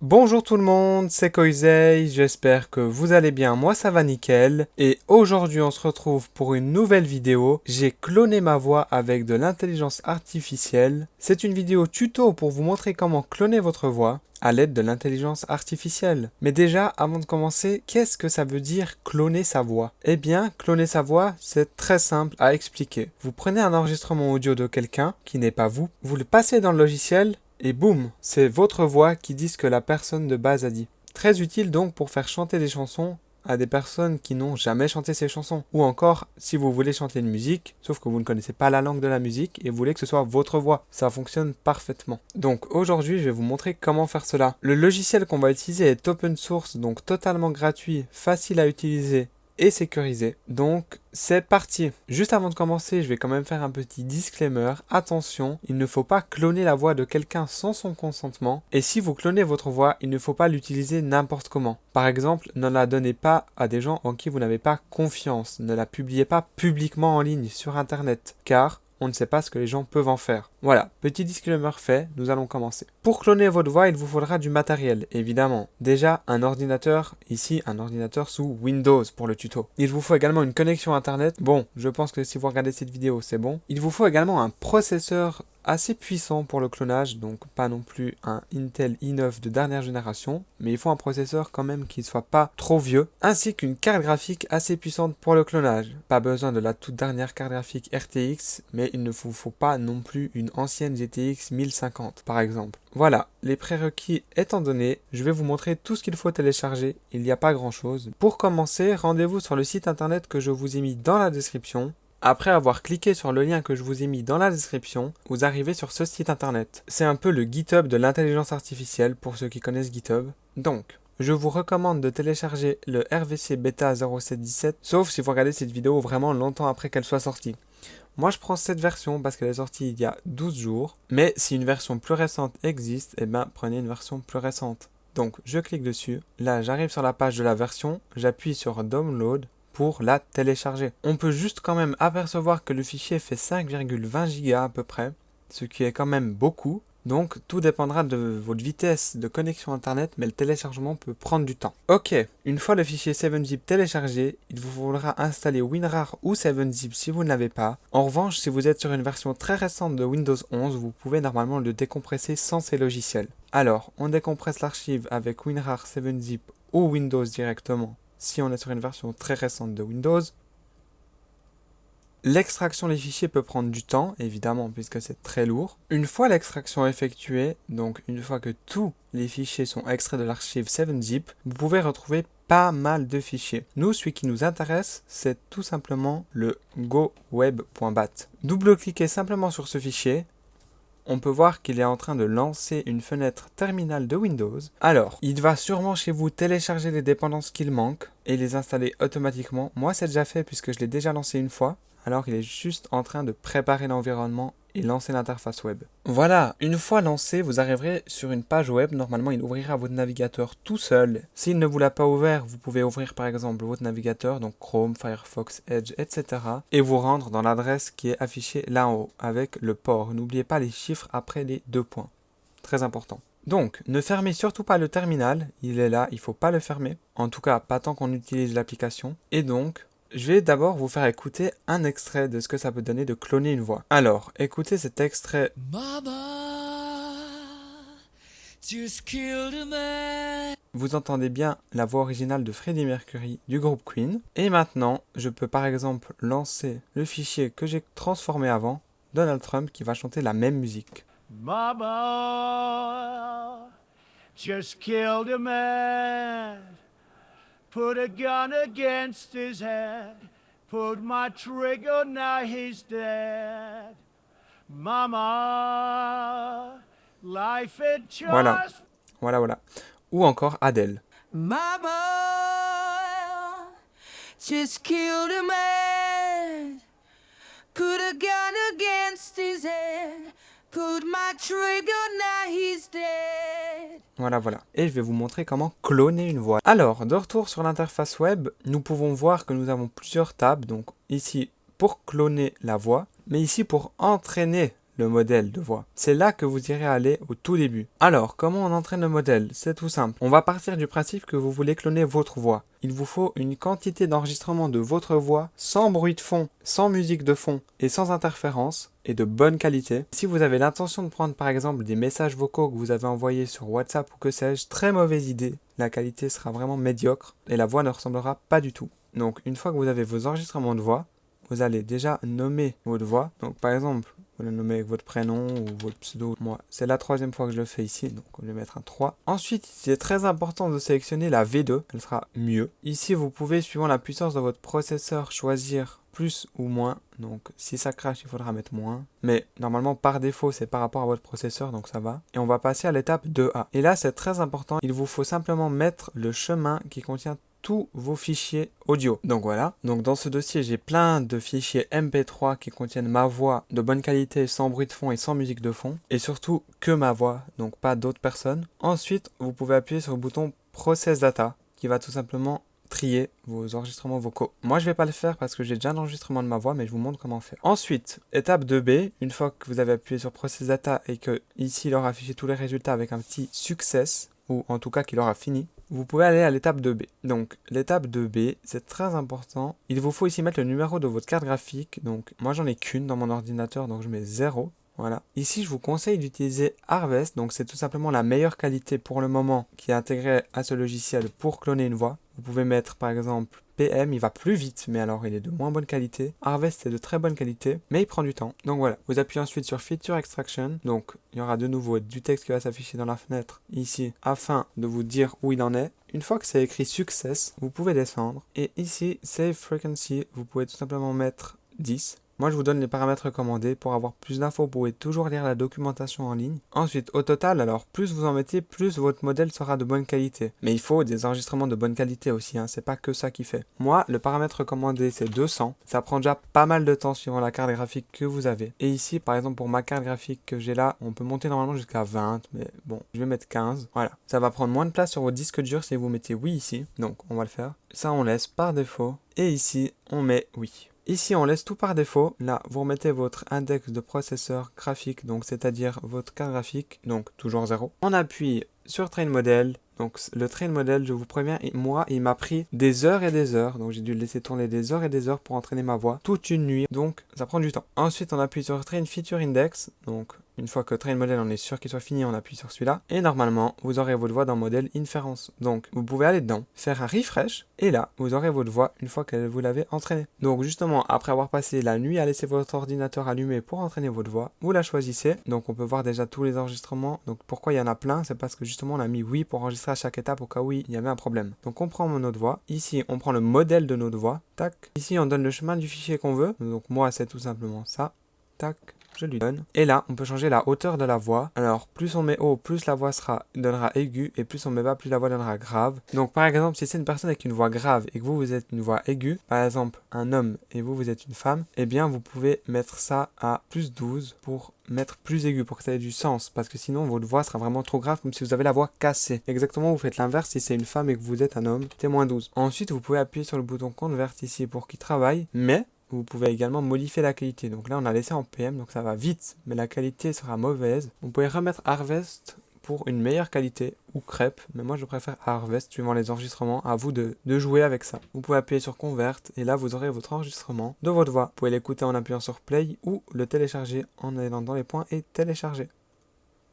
Bonjour tout le monde, c'est Koizei, j'espère que vous allez bien, moi ça va nickel, et aujourd'hui on se retrouve pour une nouvelle vidéo. J'ai cloné ma voix avec de l'intelligence artificielle. C'est une vidéo tuto pour vous montrer comment cloner votre voix à l'aide de l'intelligence artificielle. Mais déjà, avant de commencer, qu'est-ce que ça veut dire cloner sa voix? Eh bien, cloner sa voix, c'est très simple à expliquer. Vous prenez un enregistrement audio de quelqu'un qui n'est pas vous, vous le passez dans le logiciel, et boum, c'est votre voix qui dit ce que la personne de base a dit. Très utile donc pour faire chanter des chansons à des personnes qui n'ont jamais chanté ces chansons. Ou encore, si vous voulez chanter une musique, sauf que vous ne connaissez pas la langue de la musique et vous voulez que ce soit votre voix. Ça fonctionne parfaitement. Donc aujourd'hui, je vais vous montrer comment faire cela. Le logiciel qu'on va utiliser est open source, donc totalement gratuit, facile à utiliser et sécurisé. Donc c'est parti. Juste avant de commencer, je vais quand même faire un petit disclaimer. Attention, il ne faut pas cloner la voix de quelqu'un sans son consentement. Et si vous clonez votre voix, il ne faut pas l'utiliser n'importe comment. Par exemple, ne la donnez pas à des gens en qui vous n'avez pas confiance. Ne la publiez pas publiquement en ligne sur internet, car on ne sait pas ce que les gens peuvent en faire. Voilà, petit disclaimer fait, nous allons commencer. Pour cloner votre voix, il vous faudra du matériel, évidemment. Déjà, un ordinateur, ici un ordinateur sous Windows pour le tuto. Il vous faut également une connexion internet. Bon, je pense que si vous regardez cette vidéo, c'est bon. Il vous faut également un processeur assez puissant pour le clonage, donc pas non plus un Intel i9 de dernière génération, mais il faut un processeur quand même qui ne soit pas trop vieux, ainsi qu'une carte graphique assez puissante pour le clonage. Pas besoin de la toute dernière carte graphique RTX, mais il ne vous faut pas non plus une ancienne GTX 1050 par exemple. Voilà, les prérequis étant donnés, je vais vous montrer tout ce qu'il faut télécharger, il n'y a pas grand chose. Pour commencer, rendez-vous sur le site internet que je vous ai mis dans la description. Après avoir cliqué sur le lien que je vous ai mis dans la description, vous arrivez sur ce site internet. C'est un peu le GitHub de l'intelligence artificielle pour ceux qui connaissent GitHub. Donc, je vous recommande de télécharger le RVC Beta 0717, sauf si vous regardez cette vidéo vraiment longtemps après qu'elle soit sortie. Moi je prends cette version parce qu'elle est sortie il y a 12 jours, mais si une version plus récente existe, eh ben prenez une version plus récente. Donc je clique dessus, là j'arrive sur la page de la version, j'appuie sur Download pour la télécharger. On peut juste quand même apercevoir que le fichier fait 5,20 Go à peu près, ce qui est quand même beaucoup. Donc tout dépendra de votre vitesse de connexion internet, mais le téléchargement peut prendre du temps. Ok, une fois le fichier 7-zip téléchargé, il vous faudra installer WinRAR ou 7-zip si vous ne l'avez pas. En revanche, si vous êtes sur une version très récente de Windows 11, vous pouvez normalement le décompresser sans ces logiciels. Alors, on décompresse l'archive avec WinRAR 7-zip ou Windows directement si on est sur une version très récente de Windows. L'extraction des fichiers peut prendre du temps, évidemment, puisque c'est très lourd. Une fois l'extraction effectuée, donc une fois que tous les fichiers sont extraits de l'archive 7-zip, vous pouvez retrouver pas mal de fichiers. Nous, celui qui nous intéresse, c'est tout simplement le goweb.bat. Double-cliquez simplement sur ce fichier. On peut voir qu'il est en train de lancer une fenêtre terminale de Windows. Alors, il va sûrement chez vous télécharger les dépendances qu'il manque et les installer automatiquement. Moi, c'est déjà fait puisque je l'ai déjà lancé une fois. Alors, il est juste en train de préparer l'environnement et lancer l'interface web. Voilà, une fois lancé, vous arriverez sur une page web. Normalement, il ouvrira votre navigateur tout seul. S'il ne vous l'a pas ouvert, vous pouvez ouvrir par exemple votre navigateur, donc Chrome, Firefox, Edge, etc. et vous rendre dans l'adresse qui est affichée là en haut avec le port. N'oubliez pas les chiffres après les 2 points. Très important. Donc, ne fermez surtout pas le terminal. Il est là, il ne faut pas le fermer. En tout cas, pas tant qu'on utilise l'application. Et donc, je vais d'abord vous faire écouter un extrait de ce que ça peut donner de cloner une voix. Alors, écoutez cet extrait. Mama just killed a man. Vous entendez bien la voix originale de Freddie Mercury du groupe Queen. Et maintenant, je peux par exemple lancer le fichier que j'ai transformé avant, Donald Trump qui va chanter la même musique. Mama just killed a man. Put a gun against his head. Pulled my trigger, now he's dead. Mama, life it just... Voilà. Ou encore Adele. Mama just killed a man. Put a gun against his head. Put my trigger, now he's dead. Voilà. Et je vais vous montrer comment cloner une voix. Alors, de retour sur l'interface web, nous pouvons voir que nous avons plusieurs tabs. Donc ici, pour cloner la voix, mais ici pour entraîner le modèle de voix. C'est là que vous irez aller au tout début. Alors, comment on entraîne le modèle? C'est tout simple. On va partir du principe que vous voulez cloner votre voix. Il vous faut une quantité d'enregistrement de votre voix sans bruit de fond, sans musique de fond et sans interférence et de bonne qualité. Si vous avez l'intention de prendre par exemple des messages vocaux que vous avez envoyés sur WhatsApp ou que sais-je, très mauvaise idée. La qualité sera vraiment médiocre et la voix ne ressemblera pas du tout. Donc une fois que vous avez vos enregistrements de voix, vous allez déjà nommer votre voix. Donc par exemple, vous le nommez avec votre prénom ou votre pseudo. Moi, c'est la 3e fois que je le fais ici, donc je vais mettre un 3. Ensuite, c'est très important de sélectionner la V2, elle sera mieux. Ici, vous pouvez, suivant la puissance de votre processeur, choisir plus ou moins. Donc si ça crache, il faudra mettre moins. Mais normalement, par défaut, c'est par rapport à votre processeur, donc ça va. Et on va passer à l'étape 2A. Et là, c'est très important, il vous faut simplement mettre le chemin qui contient tous vos fichiers audio. Donc voilà, donc dans ce dossier j'ai plein de fichiers MP3 qui contiennent ma voix de bonne qualité, sans bruit de fond et sans musique de fond, et surtout que ma voix, donc pas d'autres personnes. Ensuite, vous pouvez appuyer sur le bouton Process Data qui va tout simplement trier vos enregistrements vocaux. Moi je vais pas le faire parce que j'ai déjà un enregistrement de ma voix, mais je vous montre comment faire. Ensuite, étape 2B, une fois que vous avez appuyé sur Process Data et que ici il aura affiché tous les résultats avec un petit success, ou en tout cas qu'il aura fini, vous pouvez aller à l'étape 2B. Donc l'étape 2B, c'est très important. Il vous faut ici mettre le numéro de votre carte graphique. Donc moi j'en ai qu'une dans mon ordinateur, donc je mets 0. Voilà. Ici, je vous conseille d'utiliser Harvest, donc c'est tout simplement la meilleure qualité pour le moment qui est intégrée à ce logiciel pour cloner une voix. Vous pouvez mettre par exemple PM, il va plus vite, mais alors il est de moins bonne qualité. Harvest est de très bonne qualité, mais il prend du temps. Donc voilà, vous appuyez ensuite sur Feature Extraction, donc il y aura de nouveau du texte qui va s'afficher dans la fenêtre ici, afin de vous dire où il en est. Une fois que c'est écrit Success, vous pouvez descendre, et ici, Save Frequency, vous pouvez tout simplement mettre 10. Moi, je vous donne les paramètres recommandés. Pour avoir plus d'infos, vous pouvez toujours lire la documentation en ligne. Ensuite, au total, alors, plus vous en mettez, plus votre modèle sera de bonne qualité. Mais il faut des enregistrements de bonne qualité aussi, hein. C'est pas que ça qui fait. Moi, le paramètre recommandé, c'est 200. Ça prend déjà pas mal de temps suivant la carte graphique que vous avez. Et ici, par exemple, pour ma carte graphique que j'ai là, on peut monter normalement jusqu'à 20. Mais bon, je vais mettre 15. Voilà. Ça va prendre moins de place sur votre disque dur si vous mettez oui ici. Donc, on va le faire. Ça, on laisse par défaut. Et ici, on met oui. Ici, on laisse tout par défaut. Là, vous remettez votre index de processeur graphique, donc c'est-à-dire votre carte graphique, donc toujours 0. On appuie sur Train Model. Donc le Train Model, je vous préviens, moi, il m'a pris des heures et des heures. Donc j'ai dû le laisser tourner des heures et des heures pour entraîner ma voix toute une nuit. Donc ça prend du temps. Ensuite, on appuie sur Train Feature Index. Donc une fois que Train Model, on est sûr qu'il soit fini, on appuie sur celui-là. Et normalement, vous aurez votre voix dans Modèle Inference. Donc vous pouvez aller dedans, faire un refresh. Et là, vous aurez votre voix une fois que vous l'avez entraînée. Donc justement, après avoir passé la nuit à laisser votre ordinateur allumé pour entraîner votre voix, vous la choisissez. Donc on peut voir déjà tous les enregistrements. Donc pourquoi il y en a plein? C'est parce que justement, on a mis oui pour enregistrer à chaque étape au cas où il y avait un problème. Donc on prend notre voix. Ici, on prend le modèle de notre voix. Tac. Ici, on donne le chemin du fichier qu'on veut. Donc moi, c'est tout simplement ça. Tac. Je lui donne. Et là, on peut changer la hauteur de la voix. Alors, plus on met haut, plus la voix donnera aigu, et plus on met bas, plus la voix donnera grave. Donc, par exemple, si c'est une personne avec une voix grave et que vous êtes une voix aiguë, par exemple, un homme et vous êtes une femme, eh bien, vous pouvez mettre ça à plus 12 pour mettre plus aigu, pour que ça ait du sens, parce que sinon, votre voix sera vraiment trop grave, comme si vous avez la voix cassée. Exactement, vous faites l'inverse si c'est une femme et que vous êtes un homme, c'est moins 12. Ensuite, vous pouvez appuyer sur le bouton Convert ici pour qu'il travaille, mais vous pouvez également modifier la qualité. Donc là, on a laissé en PM, donc ça va vite, mais la qualité sera mauvaise. Vous pouvez remettre Harvest pour une meilleure qualité, ou Crêpe, mais moi je préfère Harvest suivant les enregistrements. À vous de jouer avec ça. Vous pouvez appuyer sur Convert, et là vous aurez votre enregistrement de votre voix. Vous pouvez l'écouter en appuyant sur Play, ou le télécharger en allant dans les points et télécharger.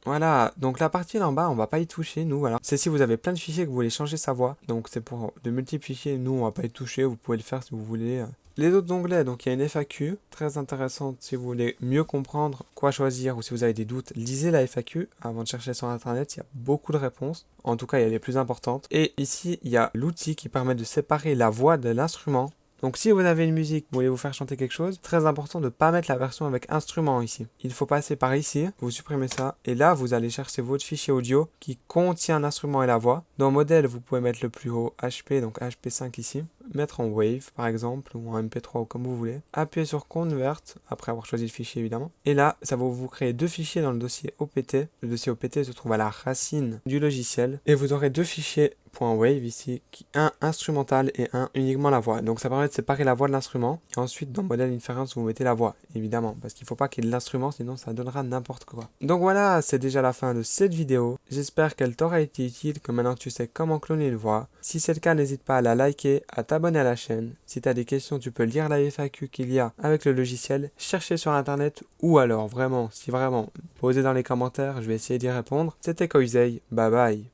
Voilà, donc la partie là en bas, on va pas y toucher, nous, voilà. C'est si vous avez plein de fichiers que vous voulez changer sa voix, donc c'est pour de multiples fichiers, nous on va pas y toucher, vous pouvez le faire si vous voulez. Les autres onglets, donc il y a une FAQ, très intéressante si vous voulez mieux comprendre quoi choisir ou si vous avez des doutes, lisez la FAQ avant de chercher sur internet, il y a beaucoup de réponses, en tout cas il y a les plus importantes. Et ici, il y a l'outil qui permet de séparer la voix de l'instrument. Donc si vous avez une musique, vous voulez vous faire chanter quelque chose, très important de ne pas mettre la version avec instrument ici. Il faut passer par ici, vous supprimez ça, et là vous allez chercher votre fichier audio qui contient l'instrument et la voix. Dans modèle, vous pouvez mettre le plus haut HP, donc HP5 ici, mettre en Wave par exemple, ou en MP3 ou comme vous voulez. Appuyez sur Convert, après avoir choisi le fichier évidemment. Et là, ça va vous créer deux fichiers dans le dossier OPT. Le dossier OPT se trouve à la racine du logiciel, et vous aurez deux fichiers .wave ici, un instrumental et un uniquement la voix. Donc ça permet de séparer la voix de l'instrument. Et ensuite dans modèle inference vous mettez la voix, évidemment, parce qu'il ne faut pas qu'il y ait de l'instrument, sinon ça donnera n'importe quoi. Donc voilà, c'est déjà la fin de cette vidéo. J'espère qu'elle t'aura été utile, que maintenant tu sais comment cloner une voix. Si c'est le cas, n'hésite pas à la liker, à t'abonner à la chaîne. Si tu as des questions, tu peux lire la FAQ qu'il y a avec le logiciel, chercher sur internet, ou alors vraiment, si vraiment, poser dans les commentaires, je vais essayer d'y répondre. C'était Koizei, bye bye.